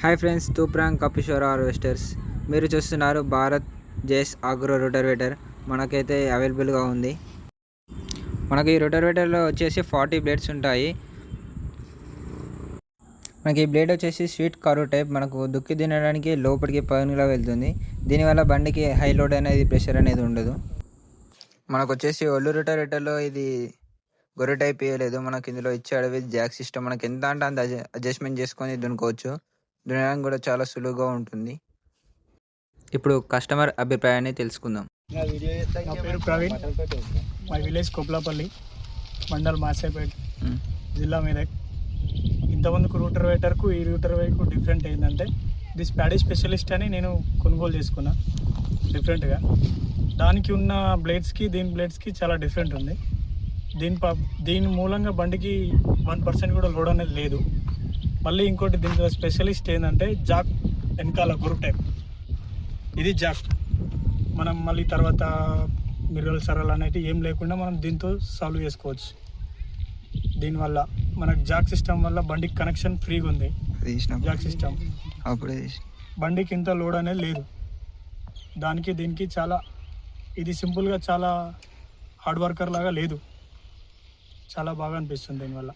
Hi friends, తూప్రాంగ్ కపిషోర్ harvesters. మీరు చూస్తున్నారు భారత్ జేస్ ఆగ్రో రోటర్వేటర్. మనకైతే అవైలబుల్గా ఉంది. మనకి ఈ రోటర్వేటర్లో వచ్చేసి 40 బ్లేడ్స్ ఉంటాయి. మనకి ఈ బ్లేడ్ వచ్చేసి స్వీట్ కర్వ్ టైప్. మనకు దుక్కి తినడానికి లోపలికి పనుగా వెళ్తుంది. దీనివల్ల బండికి హై లోడ్ అనేది, ప్రెషర్ అనేది ఉండదు. మనకు వచ్చేసి ఒళ్ళు రోటర్వేటర్లో ఇది గొర్రె టైప్ వేయలేదు. మనకి ఇందులో ఇచ్చాడు విత్ జాక్ సిస్టమ్. మనకి ఎంత అంటే అంత అడ్జస్ట్మెంట్ చేసుకొని దున్నుకోవచ్చు. దున్నడానికి కూడా చాలా సులువుగా ఉంటుంది. ఇప్పుడు కస్టమర్ అభిప్రాయాన్ని తెలుసుకుందాం. నా పేరు ప్రవీణ్. మై విలేజ్ కొప్లాపల్లి, మండల్ మాసేపేట్, జిల్లా మెదక్. ఇంతకుముందుకు రూటర్వేటర్కు ఈ రూటర్వేటర్కు డిఫరెంట్ ఏంటంటే దిస్ ప్యాడీ స్పెషలిస్ట్ అని నేను కొనుగోలు చేసుకున్నా. డిఫరెంట్గా దానికి ఉన్న బ్లేడ్స్కి దీని బ్లేడ్స్కి చాలా డిఫరెంట్ ఉంది. దీని మూలంగా బండికి 1% కూడా లోడ్ అనేది లేదు. మళ్ళీ ఇంకోటి దీంట్లో స్పెషలిస్ట్ ఏంటంటే జాక్ వెనకాల గురు టైప్. ఇది జాక్ మనం మళ్ళీ తర్వాత మిర్రల్ సరల్ అనేది ఏం లేకుండా మనం దీంతో సాల్వ్ చేసుకోవచ్చు. దీనివల్ల మనకు జాక్ సిస్టమ్ వల్ల బండికి కనెక్షన్ ఫ్రీగా ఉంది. జాక్ సిస్టమ్ బండికి ఇంత లోడ్ అనేది లేదు. దానికి దీనికి చాలా ఇది సింపుల్గా చాలా హార్డ్ వర్కర్ లాగా లేదు. చాలా బాగా అనిపిస్తుంది దీనివల్ల.